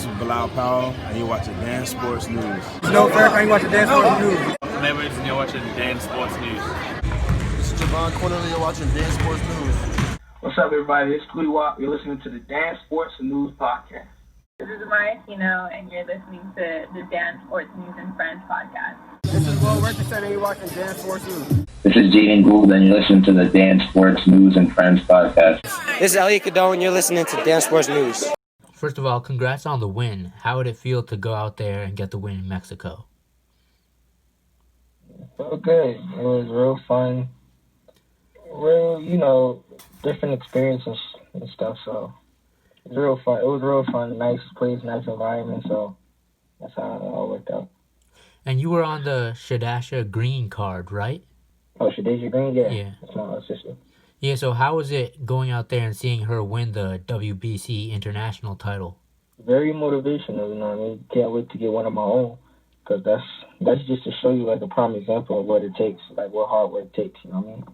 is Bilal Powell, and you're watching Dansportsnews. No, Eric, and you're watching Dansportsnews. Leverage, and you're watching Dansportsnews. This is Javon Quinterly, you're watching Dansportsnews. What's up, everybody? It's Clee Walk. You're listening to the Dan Sports News Podcast. This is Amaya Kino, and you're listening to the Dansportsnews and Friends podcast. This is Will Richardson, and you're watching Dansportsnews. This is Jaden Gould, and you're listening to the Dan Sports News and Friends podcast. This is Elliot Cadone, and you're listening to Dansportsnews. First of all, congrats on the win. How would it feel to go out there and get the win in Mexico? It felt good. It was real fun. Real, different experiences and stuff, so it was real fun. It was real fun. Nice place, nice environment, so that's how it all worked out. And you were on the Shadasha Green card, right? Oh, Shadasha Green? Yeah. That's my sister. Yeah, so how was it going out there and seeing her win the WBC international title? Very motivational, you know what I mean? Can't wait to get one of my own, because that's just to show you, like, a prime example of what it takes, like, what hard work takes, you know what I mean?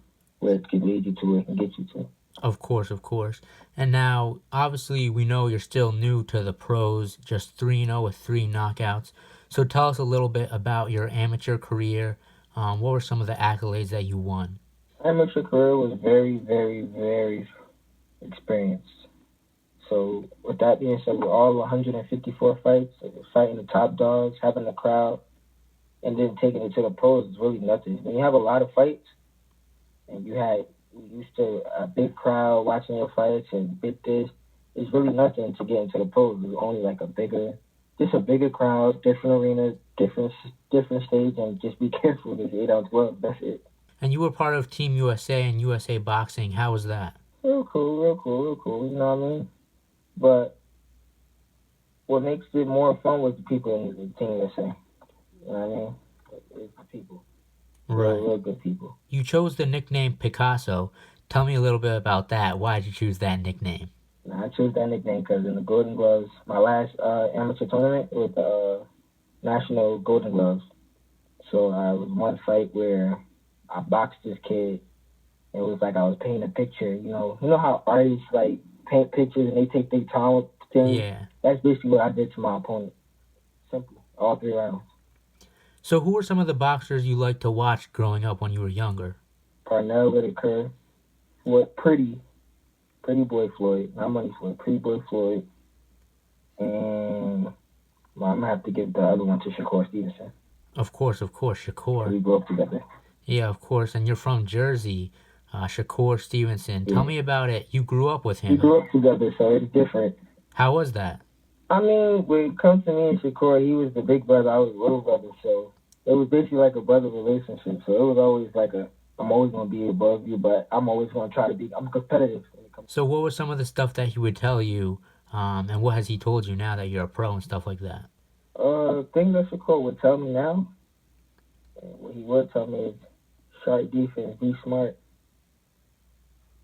Where it can lead you to it and get you to it. Of course. And now, obviously, we know you're still new to the pros, just 3-0 with 3 knockouts. So tell us a little bit about your amateur career. What were some of the accolades that you won? Amateur career was very, very, very experienced. So with that being said, with all 154 fights, fighting the top dogs, having the crowd, and then taking it to the pros is really nothing. When you have a lot of fights, and you used to a big crowd watching your fights and big this, it's really nothing to get into the pros. It's only like a bigger crowd, different arena, different stage, and just be careful with the 8-ounce glove. That's it. And you were part of Team USA and USA Boxing. How was that? Real cool. You know what I mean? But what makes it more fun was the people in the Team USA. You know what I mean? It's the people. Right. Real good people. You chose the nickname Picasso. Tell me a little bit about that. Why did you choose that nickname? I chose that nickname because in the Golden Gloves, my last amateur tournament was the National Golden Gloves. So it was one fight where I boxed this kid. It was like I was painting a picture. You know how artists like paint pictures and they take their time with things? Yeah. That's basically what I did to my opponent. Simple. All 3 rounds. So who were some of the boxers you liked to watch growing up when you were younger? Parnell Whitaker, Pretty Boy Floyd, not Money Floyd, Pretty Boy Floyd, and I'm going to have to give the other one to Shakur Stevenson. Of course, Shakur. We grew up together. Yeah, of course, and you're from Jersey, Shakur Stevenson. Tell me about it. You grew up with him. We grew up together, so it's different. How was that? I mean, when it comes to me and Shakur, he was the big brother, I was the little brother, so it was basically like a brother relationship. So it was always like I'm always going to be above you, but I'm always going to try to I'm competitive. So what was some of the stuff that he would tell you, and what has he told you now that you're a pro and stuff like that? Things that Shakur would tell me now, what he would tell me is sharp defense, be smart.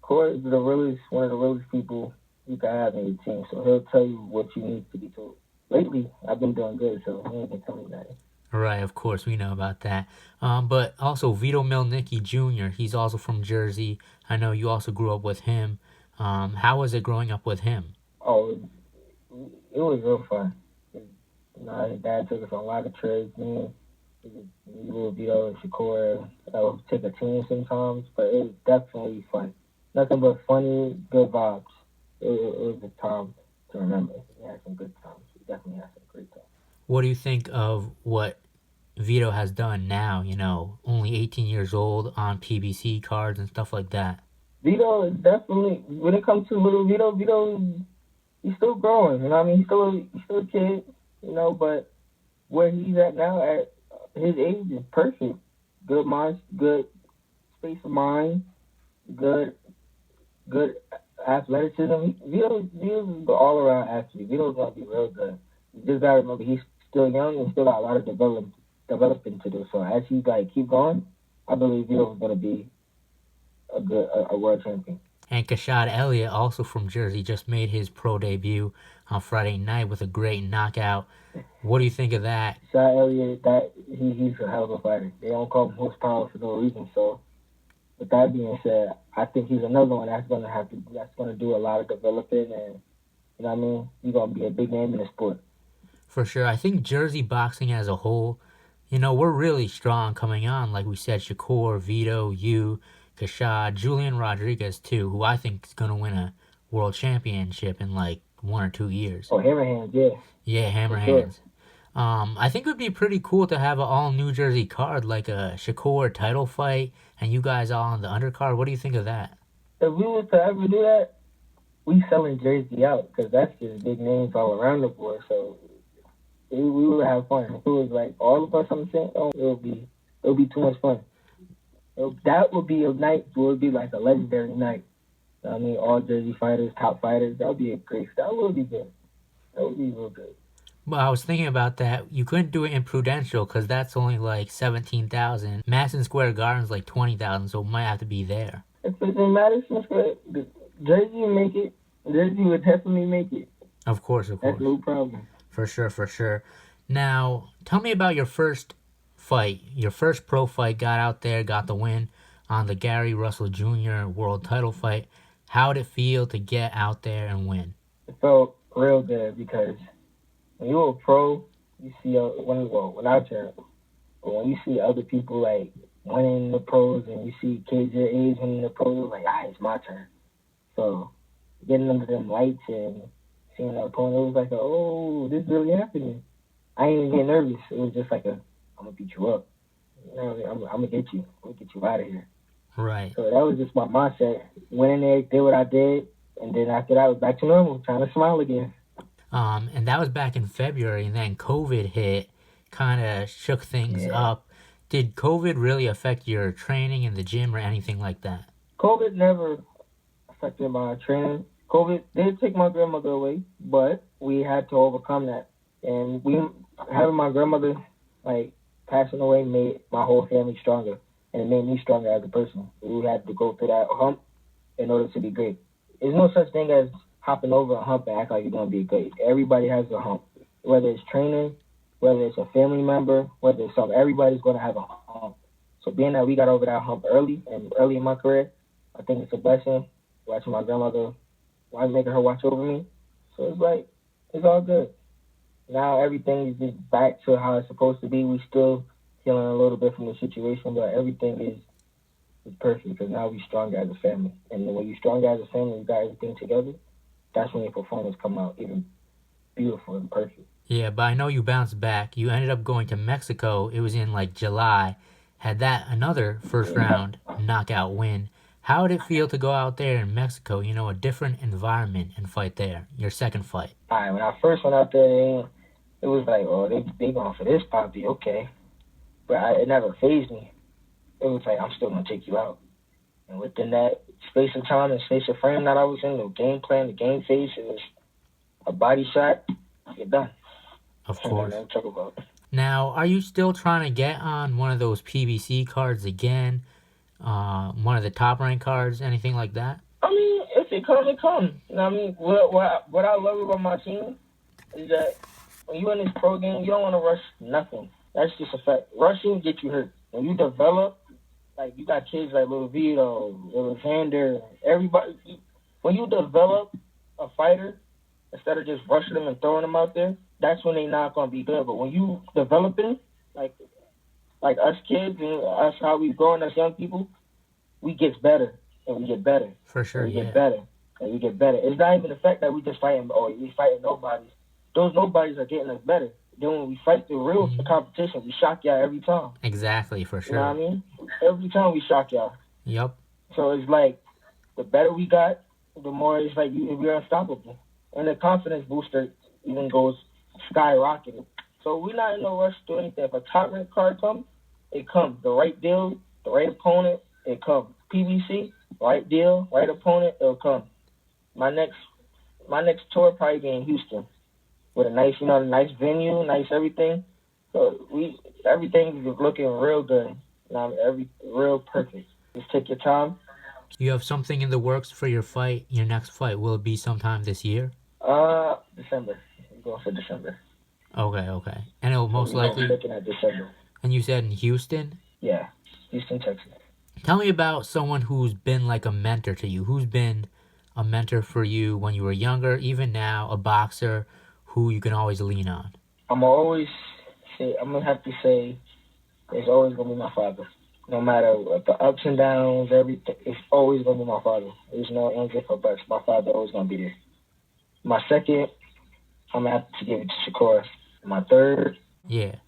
Shakur is one of the realest people you can have in your team, so he'll tell you what you need to be told. Lately, I've been doing good, so he ain't been telling me nothing. Right, of course, we know about that. But also Vito Mielnicki Jr., he's also from Jersey. I know you also grew up with him. How was it growing up with him? Oh, it was real fun. His dad took us on a lot of trips. Me, little Vito and Shakur, I would take a team sometimes, but it was definitely fun. Nothing but funny, good vibes. It was a time to remember. We had some good times. We definitely had some great times. What do you think of what Vito has done now, only 18 years old, on PBC cards and stuff like that? Vito is definitely, when it comes to little Vito, he's still growing, you know what I mean? He's still a kid, but where he's at now, at his age, is perfect. Good mind, good space of mind, good athleticism. Vito's an all-around athlete. Vito's going to be real good. You just got to remember, he's still young and still got a lot of developing to do. So as he keep going, I believe Vito's going to be a world champion. And Kashad Elliott, also from Jersey, just made his pro debut on Friday night with a great knockout. What do you think of that? Kashad Elliott, he's a hell of a fighter. They don't call him horsepower for no reason. So with that being said, I think he's another one that's going to do a lot of developing, and you know what I mean. He's going to be a big name in the sport. For sure. I think Jersey boxing as a whole, we're really strong coming on. Like we said, Shakur, Vito, you, Kashad, Julian Rodriguez too, who I think is going to win a world championship in like 1 or 2 years. Oh, Hammerhands, yeah. Yeah, Hammer For sure. Hands. I think it would be pretty cool to have an all New Jersey card, like a Shakur title fight, and you guys all on the undercard. What do you think of that? If we were to ever do that, we selling Jersey out because that's just big names all around the board. So we would have fun. If it was like all of us on the same, it would be too much fun. That would be a night. It would be like a legendary night. I mean, all Jersey fighters, top fighters. That would be a great. That would be good. That would be real good. Well, I was thinking about that. You couldn't do it in Prudential because that's only like 17,000. Madison Square Garden's like 20,000, so it might have to be there. If it's in Madison Square, Jersey would make it. Jersey would definitely make it. Of course. That's no problem. For sure. Now, tell me about your first fight. Your first pro fight, got out there, got the win on the Gary Russell Jr. world title fight. How did it feel to get out there and win? It felt real good because when you're a pro, you see when I turn, but when you see other people like winning the pros and you see kids your age winning the pros, like, it's my turn. So getting under them lights and seeing the opponent, it was like, this is really happening. I ain't even get nervous. It was just like I'm gonna beat you up. I'm gonna get you. I'm gonna get you out of here. Right. So that was just my mindset. Went in there, did what I did, and then after that, I was back to normal, trying to smile again. And that was back in February, and then COVID hit, kind of shook things up. Did COVID really affect your training in the gym or anything like that? COVID never affected my training. COVID did take my grandmother away, but we had to overcome that. And having my grandmother passing away made my whole family stronger, and it made me stronger as a person. We had to go through that hump in order to be great. There's no such thing as hopping over a hump and act like you're going to be great. Everybody has a hump, whether it's training, whether it's a family member, whether it's something. Everybody's going to have a hump. So being that we got over that hump early in my career, I think it's a blessing. Watching my grandmother, making her watch over me. So it's all good. Now everything is just back to how it's supposed to be. We still healing a little bit from the situation, but everything is perfect because now we're stronger as a family. And when you're stronger as a family, you got everything together, that's when your performance come out even beautiful and perfect. Yeah, but I know you bounced back. You ended up going to Mexico. It was in July. Had that another first round knockout win. How did it feel to go out there in Mexico, a different environment, and fight there, your second fight? All right, when I first went out there, it was like, they going for this poppy, okay. But it never fazed me. It was like, I'm still going to take you out. And within that space of time and space of frame that I was in, the game plan, the game phase, it was a body shot, you're done. Of course. Talk about. Now, are you still trying to get on one of those PBC cards again? One of the top-ranked cards, anything like that? I mean, if it comes, it comes. You know what I mean? What I love about my team is that when you're in this pro game, you don't want to rush nothing. That's just a fact. Rushing gets you hurt. When you develop, you got kids like Lil Vito, Lil Xander, everybody. When you develop a fighter, instead of just rushing them and throwing them out there, that's when they not going to be good. But when you developing, like us kids and us, how we growing as young people, we get better and we get better. For sure, we get better and we get better. It's not even the fact that we just fighting, we fighting nobodies. Those nobodies are getting us better. Then when we fight the real competition, we shock y'all every time. Exactly, for sure. You know what I mean? Every time we shock y'all. Yep. So it's the better we got, the more it's we're unstoppable. And the confidence booster even goes skyrocketing. So we're not in no rush to do anything. If a top-ranked card comes, it comes. The right deal, the right opponent, it comes. PBC, right deal, right opponent, it'll come. My next tour probably be in Houston with a nice, nice venue, nice everything. So everything is looking real good. Real perfect. Just take your time. You have something in the works for your next fight. Will it be sometime this year? December. I'm going for December. Okay. And it'll most likely... looking at December. And you said in Houston? Yeah, Houston, Texas. Tell me about someone who's been like a mentor to you. Who's been a mentor for you when you were younger, even now, a boxer who you can always lean on? I'm gonna have to say it's always gonna be my father. No matter what the ups and downs, everything, it's always gonna be my father. There's no answer for buts. My father always gonna be there. My second, I'm gonna have to give it to Shakur. My third,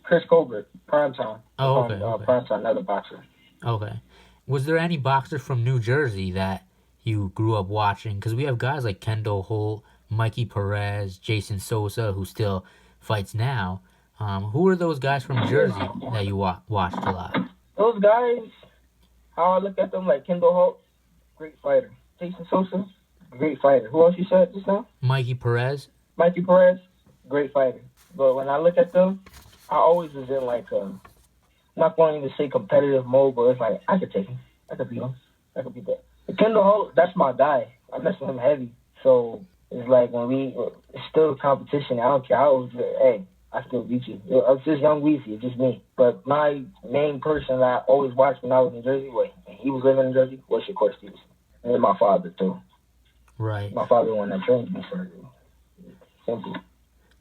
Chris Colbert, primetime. Oh, okay. Primetime, another boxer. Okay. Was there any boxer from New Jersey that you grew up watching? Because we have guys like Kendall Holt, Mikey Perez, Jason Sosa, who still fights now. Who are those guys from Jersey that you watched a lot? Those guys, how I look at them, like Kendall Holt, great fighter. Jason Sosa, great fighter. Who else you said just now? Mikey Perez, great fighter. But when I look at them, I always was in like I'm not going to say competitive mode, but it's like I could take him. I could beat him. I could beat that. But Kendall Holt, that's my guy. I mess with him heavy. So it's like it's still competition. I don't care. I still beat you. It's just young Weezy. It's just me. But my main person that I always watched when I was in Jersey, he was living in Jersey, was Shakur Stevenson. And then my father, too. Right. My father, the one that trained me for it. Simple.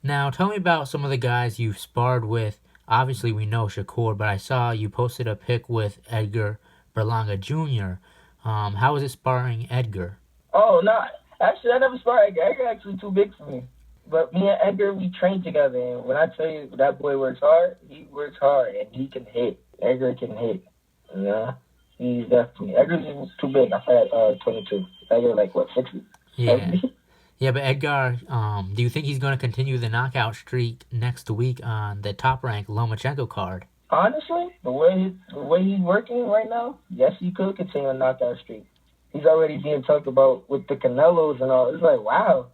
Now, tell me about some of the guys you've sparred with. Obviously, we know Shakur, but I saw you posted a pic with Edgar Berlanga Jr. How was it sparring Edgar? Oh, no. Actually, I never sparred Edgar. Edgar actually too big for me. But me and Edgar, we train together. And when I tell you that boy works hard, he works hard. And he can hit. Edgar can hit. You know? He's definitely... Edgar's too big. I fight 22. Edgar, 60? Yeah. Yeah, but Edgar, do you think he's going to continue the knockout streak next week on the top-ranked Lomachenko card? Honestly, the way he's working right now, yes, he could continue a knockout streak. He's already being talked about with the Canelos and all. It's like, wow.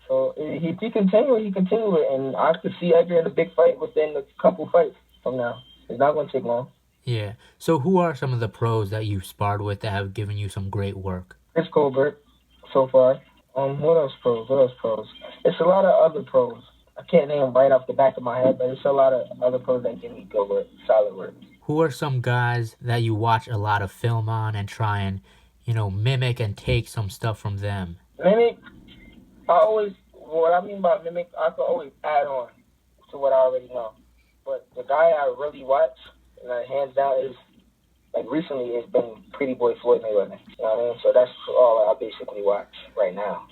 So if he continue it, and I could see Edgar in a big fight within a couple fights from now. It's not going to take long. Yeah. So who are some of the pros that you've sparred with that have given you some great work? Chris Colbert, so far. What else pros? It's a lot of other pros. I can't name them right off the back of my head, but it's a lot of other pros that give me good work, solid work. Who are some guys that you watch a lot of film on and try and, mimic and take some stuff from them? Mimic, what I mean by mimic, I could always add on to what I already know. But the guy I really watch, hands down, is, recently, it's been Pretty Boy Floyd Mayweather. You know what I mean? So that's all I basically watch right now.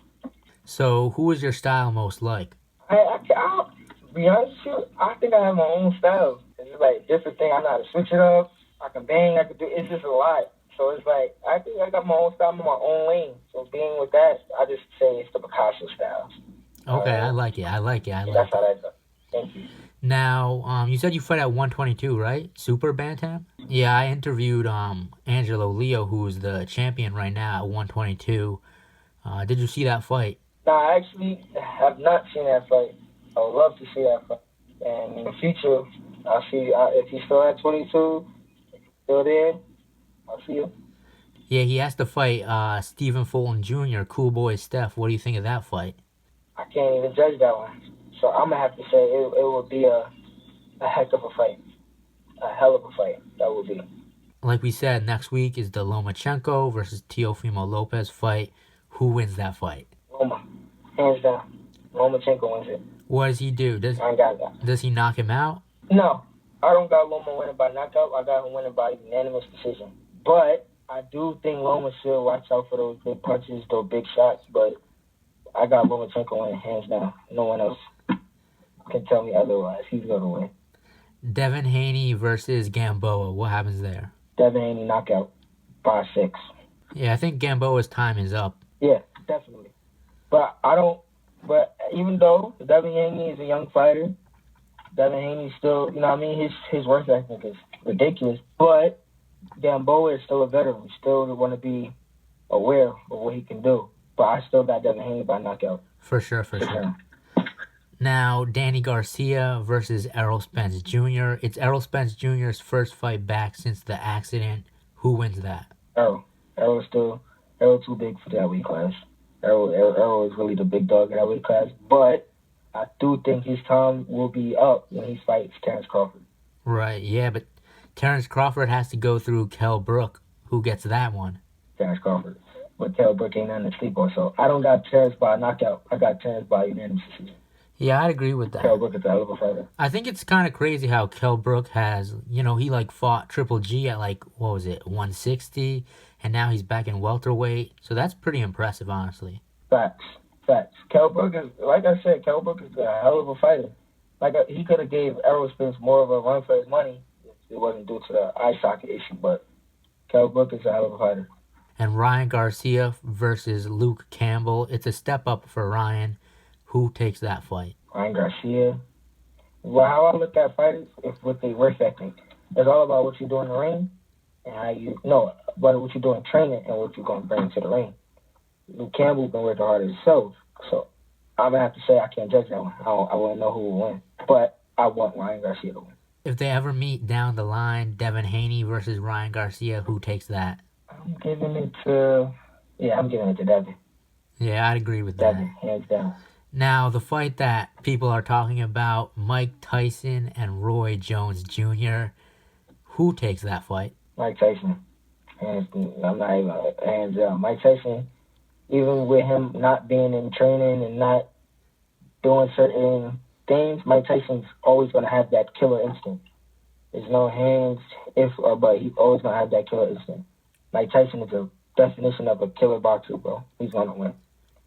So who is your style most like? I'll be honest with you, I think I have my own style. It's just different thing. I know how to switch it up. I can bang. I can do. It's just a lot. So it's I think I got my own style, in my own lane. So being with that, I just say it's the Picasso style. Okay, I like it. That's how that's done. Thank you. Now, you said you fight at 122, right? Super Bantam? Yeah, I interviewed Angelo Leo, who is the champion right now at 122. Did you see that fight? No, I actually have not seen that fight. I would love to see that fight. And in the future, I'll see if he's still at 22, still there, I'll see you. Yeah, he has to fight Stephen Fulton Jr., Cool Boy Steph. What do you think of that fight? I can't even judge that one. So I'm going to have to say it will be a heck of a fight. A hell of a fight, that will be. Like we said, next week is the Lomachenko versus Teofimo Lopez fight. Who wins that fight? Loma. Hands down. Lomachenko wins it. What does he do? I ain't got that. Does he knock him out? No. I don't got Loma winning by knockout. I got him winning by unanimous decision. But I do think Loma should watch out for those big punches, those big shots. But I got Lomachenko winning hands down. No one else can tell me otherwise. He's going to win. Devin Haney versus Gamboa. What happens there? Devin Haney knockout by 6. Yeah, I think Gamboa's time is up. Yeah, definitely. But even though Devin Haney is a young fighter, Devin Haney still, his work ethic is ridiculous. But Gamboa is still a veteran. We still want to be aware of what he can do. But I still got Devin Haney by knockout. For sure. Now, Danny Garcia versus Errol Spence Jr. It's Errol Spence Jr.'s first fight back since the accident. Who wins that? Errol. Errol too big for that weight class. Errol is really the big dog in that weight class. But I do think his time will be up when he fights Terrence Crawford. Right, yeah, but Terrence Crawford has to go through Kell Brook. Who gets that one? Terrence Crawford. But Kell Brook ain't nothing to sleep on. So I don't got Terrence by knockout. I got Terrence by unanimous decision. Yeah, I'd agree with that. Kell Brook is a hell of a fighter. I think it's kind of crazy how Kell Brook has, he like fought Triple G at like, 160, and now he's back in welterweight. So that's pretty impressive, honestly. Facts. Kell Brook is, like I said, Kell Brook is a hell of a fighter. He could have gave Errol Spence more of a run for his money if it wasn't due to the eye socket issue, but Kell Brook is a hell of a fighter. And Ryan Garcia versus Luke Campbell. It's a step up for Ryan. Who takes that fight? Ryan Garcia. Well, how I look at fighters is what they work ethic. It's all about what you do in the ring and about what you do in training and what you're going to bring to the ring. Luke Campbell's been working hard himself, so I'm going to have to say I can't judge that one. I wouldn't know who will win, but I want Ryan Garcia to win. If they ever meet down the line, Devin Haney versus Ryan Garcia, who takes that? I'm giving it to Devin. Yeah, I'd agree with Devin, that. hands down. Now, the fight that people are talking about, Mike Tyson and Roy Jones Jr., who takes that fight? Mike Tyson. I'm not even hands down. Mike Tyson, even with him not being in training and not doing certain things, Mike Tyson's always going to have that killer instinct. There's no hands, if or but. He's always going to have that killer instinct. Mike Tyson is a definition of a killer boxer, bro. He's going to win.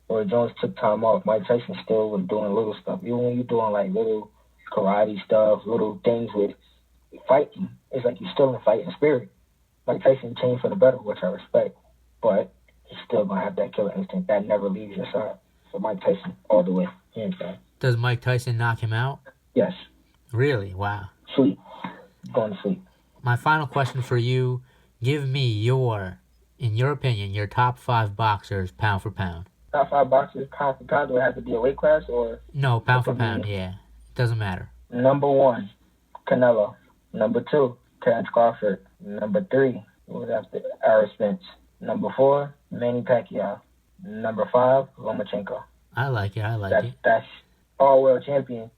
Roy Jones took time off. Mike Tyson still was doing little stuff. Even when you're doing like little karate stuff, little things with fighting, it's like you're still in fighting spirit. Mike Tyson changed for the better, which I respect, but he's still going to have that killer instinct that never leaves your side. So Mike Tyson all the way. Hands down. Does Mike Tyson knock him out? Yes. Really? Wow. Sleep. Going to sleep. My final question for you, give me in your opinion, your top 5 boxers pound for pound. Top 5 boxers pound for pound? Do it have to be a weight class or? No, pound for pound, yeah. Doesn't matter. Number 1, Canelo. Number 2, Terrence Crawford. Number 3, what was after? Errol Spence. Number 4, Manny Pacquiao. Number 5, Lomachenko. I like it. That's all world champion.